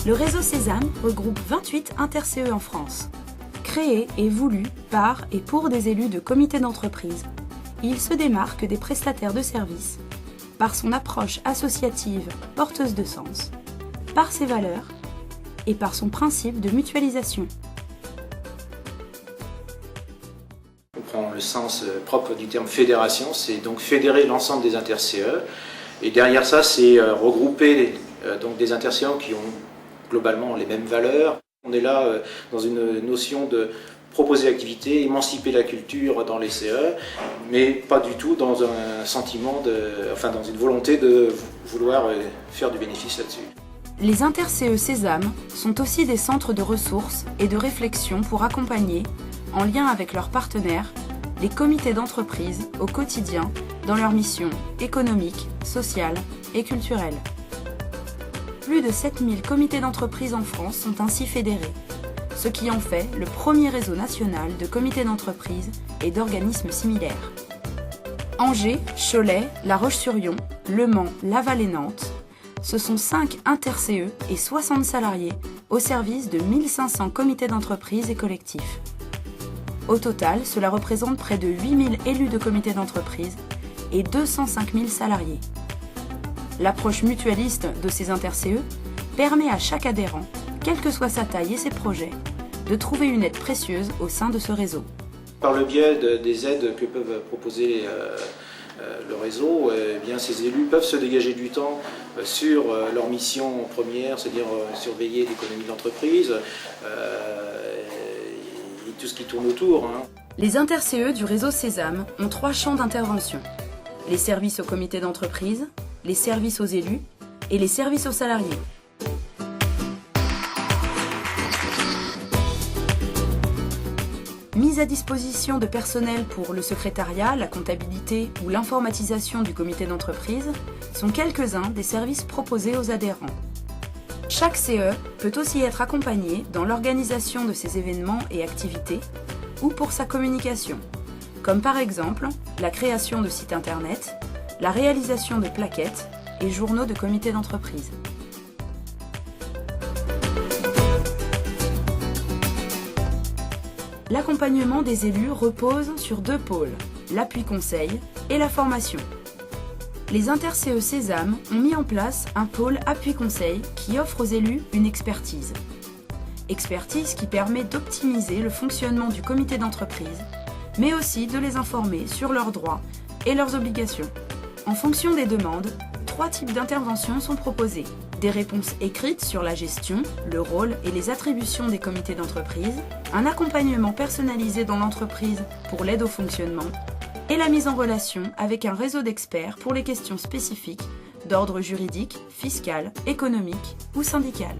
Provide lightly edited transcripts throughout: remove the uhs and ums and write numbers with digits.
Le réseau Sésame regroupe 28 inter-CE en France. Créé et voulu par et pour des élus de comités d'entreprise, il se démarque des prestataires de services par son approche associative porteuse de sens, par ses valeurs et par son principe de mutualisation. On prend le sens propre du terme fédération, c'est donc fédérer l'ensemble des inter-CE. Et derrière ça, c'est regrouper donc des inter-CE qui ont globalement les mêmes valeurs. On est là dans une notion de proposer l'activité, émanciper la culture dans les CE, mais pas du tout dans un sentiment dans une volonté de vouloir faire du bénéfice là-dessus. Les inter-CE Sésame sont aussi des centres de ressources et de réflexion pour accompagner, en lien avec leurs partenaires, les comités d'entreprise au quotidien dans leurs missions économiques, sociales et culturelles. Plus de 7000 comités d'entreprise en France sont ainsi fédérés, ce qui en fait le premier réseau national de comités d'entreprise et d'organismes similaires. Angers, Cholet, La Roche-sur-Yon, Le Mans, Laval et Nantes, ce sont 5 inter-CE et 60 salariés au service de 1500 comités d'entreprise et collectifs. Au total, cela représente près de 8000 élus de comités d'entreprise et 205 000 salariés. L'approche mutualiste de ces inter-CE permet à chaque adhérent, quelle que soit sa taille et ses projets, de trouver une aide précieuse au sein de ce réseau. Par le biais des aides que peuvent proposer le réseau, eh bien, ces élus peuvent se dégager du temps sur leur mission première, c'est-à-dire surveiller l'économie de l'entreprise et tout ce qui tourne autour. Les inter-CE du réseau Sésame ont 3 champs d'intervention. Les services aux comités d'entreprise, les services aux élus et les services aux salariés. Mise à disposition de personnel pour le secrétariat, la comptabilité ou l'informatisation du comité d'entreprise sont quelques-uns des services proposés aux adhérents. Chaque CE peut aussi être accompagné dans l'organisation de ses événements et activités ou pour sa communication, comme par exemple la création de sites internet, la réalisation de plaquettes et journaux de comité d'entreprise. L'accompagnement des élus repose sur 2 pôles, l'appui conseil et la formation. Les inter-CE Sésame ont mis en place un pôle appui conseil qui offre aux élus une expertise. Expertise qui permet d'optimiser le fonctionnement du comité d'entreprise, mais aussi de les informer sur leurs droits et leurs obligations. En fonction des demandes, 3 types d'interventions sont proposées. Des réponses écrites sur la gestion, le rôle et les attributions des comités d'entreprise, un accompagnement personnalisé dans l'entreprise pour l'aide au fonctionnement, et la mise en relation avec un réseau d'experts pour les questions spécifiques d'ordre juridique, fiscal, économique ou syndical.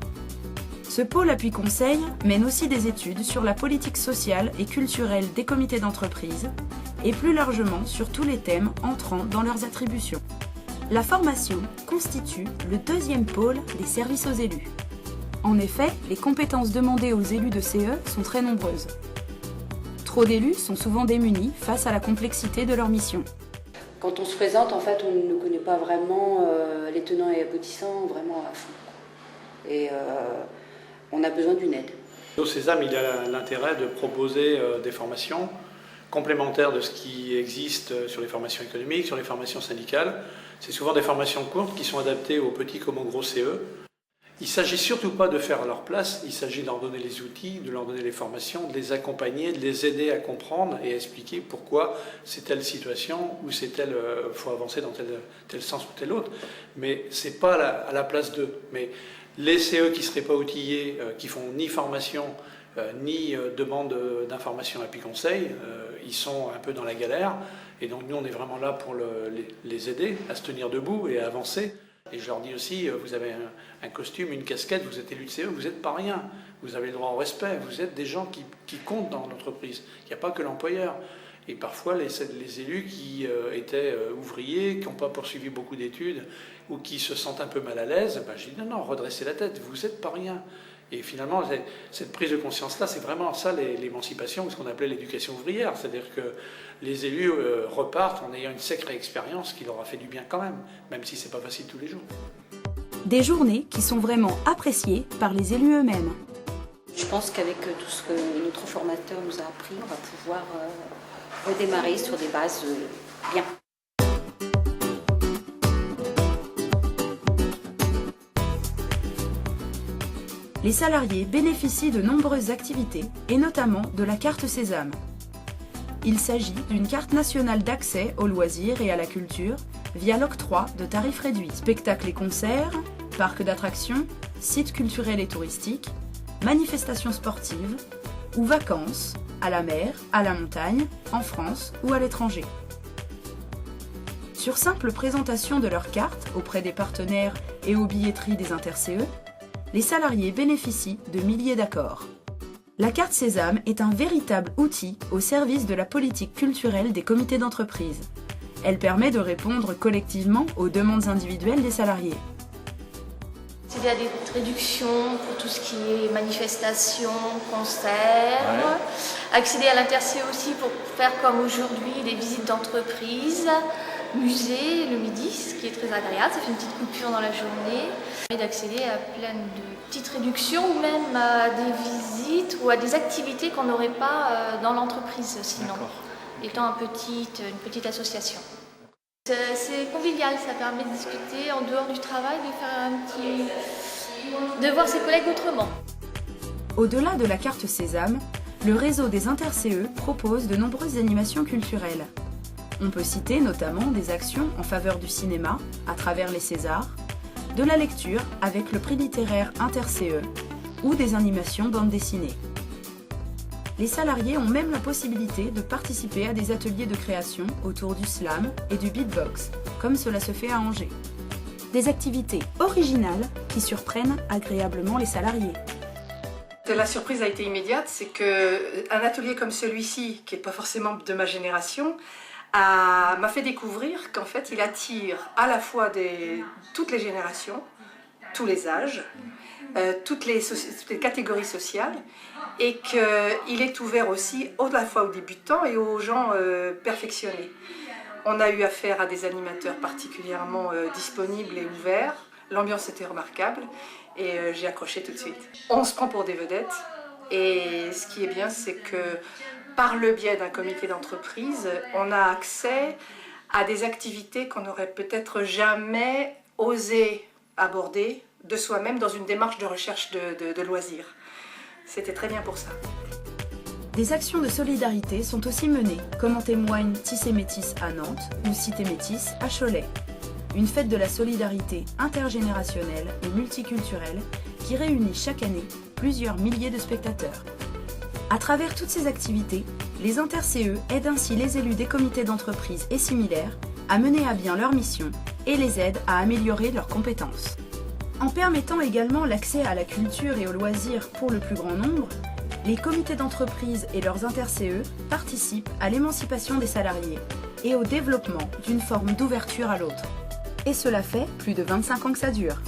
Ce pôle appui conseil mène aussi des études sur la politique sociale et culturelle des comités d'entreprise et plus largement sur tous les thèmes entrant dans leurs attributions. La formation constitue le 2e pôle des services aux élus. En effet, les compétences demandées aux élus de CE sont très nombreuses. Trop d'élus sont souvent démunis face à la complexité de leur mission. Quand on se présente, en fait, on ne connaît pas vraiment les tenants et aboutissants vraiment à fond. Et on a besoin d'une aide. Au Sésame, il a l'intérêt de proposer des formations complémentaires de ce qui existe sur les formations économiques, sur les formations syndicales. C'est souvent des formations courtes qui sont adaptées aux petits comme aux gros CE. Il ne s'agit surtout pas de faire à leur place, il s'agit de leur donner les outils, de leur donner les formations, de les accompagner, de les aider à comprendre et à expliquer pourquoi c'est telle situation ou c'est tel, faut avancer dans tel sens ou tel autre. Mais ce n'est pas à la place d'eux. Mais les CE qui ne seraient pas outillés, qui font ni formation, ni demande d'information appui conseil, ils sont un peu dans la galère. Et donc nous, on est vraiment là pour les aider à se tenir debout et à avancer. Et je leur dis aussi, vous avez un costume, une casquette, vous êtes élu de CE, vous n'êtes pas rien. Vous avez le droit au respect, vous êtes des gens qui comptent dans l'entreprise. Il n'y a pas que l'employeur. Et parfois, les élus qui étaient ouvriers, qui n'ont pas poursuivi beaucoup d'études, ou qui se sentent un peu mal à l'aise, je dis non, redressez la tête, vous n'êtes pas rien. Et finalement, cette prise de conscience-là, c'est vraiment ça l'émancipation, ce qu'on appelait l'éducation ouvrière. C'est-à-dire que les élus repartent en ayant une sacrée expérience qui leur a fait du bien quand même si ce n'est pas facile tous les jours. Des journées qui sont vraiment appréciées par les élus eux-mêmes. Je pense qu'avec tout ce que notre formateur nous a appris, on va pouvoir redémarrer sur des bases bien. Les salariés bénéficient de nombreuses activités, et notamment de la carte Sésame. Il s'agit d'une carte nationale d'accès aux loisirs et à la culture via l'octroi de tarifs réduits. Spectacles et concerts, parcs d'attractions, sites culturels et touristiques, manifestations sportives ou vacances à la mer, à la montagne, en France ou à l'étranger. Sur simple présentation de leur carte auprès des partenaires et aux billetteries des inter-CE, les salariés bénéficient de milliers d'accords. La carte Sésame est un véritable outil au service de la politique culturelle des comités d'entreprise. Elle permet de répondre collectivement aux demandes individuelles des salariés. Il y a des réductions pour tout ce qui est manifestations, concerts, accéder à l'inter-CE aussi pour faire comme aujourd'hui des visites d'entreprise, musée le midi, ce qui est très agréable, ça fait une petite coupure dans la journée, et d'accéder à plein de petites réductions ou même à des visites ou à des activités qu'on n'aurait pas dans l'entreprise sinon, étant une petite association. C'est convivial, ça permet de discuter en dehors du travail, de voir ses collègues autrement. Au-delà de la carte Sésame, le réseau des inter-CE propose de nombreuses animations culturelles. On peut citer notamment des actions en faveur du cinéma, à travers les Césars, de la lecture avec le prix littéraire inter-CE ou des animations bande dessinée. Les salariés ont même la possibilité de participer à des ateliers de création autour du slam et du beatbox, comme cela se fait à Angers. Des activités originales qui surprennent agréablement les salariés. La surprise a été immédiate, c'est qu'un atelier comme celui-ci, qui n'est pas forcément de ma génération, m'a fait découvrir qu'en fait il attire à la fois toutes les générations, tous les âges, toutes les catégories sociales, et qu'il est ouvert aussi à la fois aux débutants et aux gens perfectionnés. On a eu affaire à des animateurs particulièrement disponibles et ouverts, l'ambiance était remarquable et j'ai accroché tout de suite. On se prend pour des vedettes et ce qui est bien, c'est que par le biais d'un comité d'entreprise, on a accès à des activités qu'on n'aurait peut-être jamais osé aborder de soi-même dans une démarche de recherche de loisirs. C'était très bien pour ça. Des actions de solidarité sont aussi menées, comme en témoigne Tissé Métis à Nantes ou Cité Métis à Cholet. Une fête de la solidarité intergénérationnelle et multiculturelle qui réunit chaque année plusieurs milliers de spectateurs. À travers toutes ces activités, les inter-CE aident ainsi les élus des comités d'entreprise et similaires à mener à bien leur mission et les aident à améliorer leurs compétences. En permettant également l'accès à la culture et aux loisirs pour le plus grand nombre, les comités d'entreprise et leurs inter-CE participent à l'émancipation des salariés et au développement d'une forme d'ouverture à l'autre. Et cela fait plus de 25 ans que ça dure.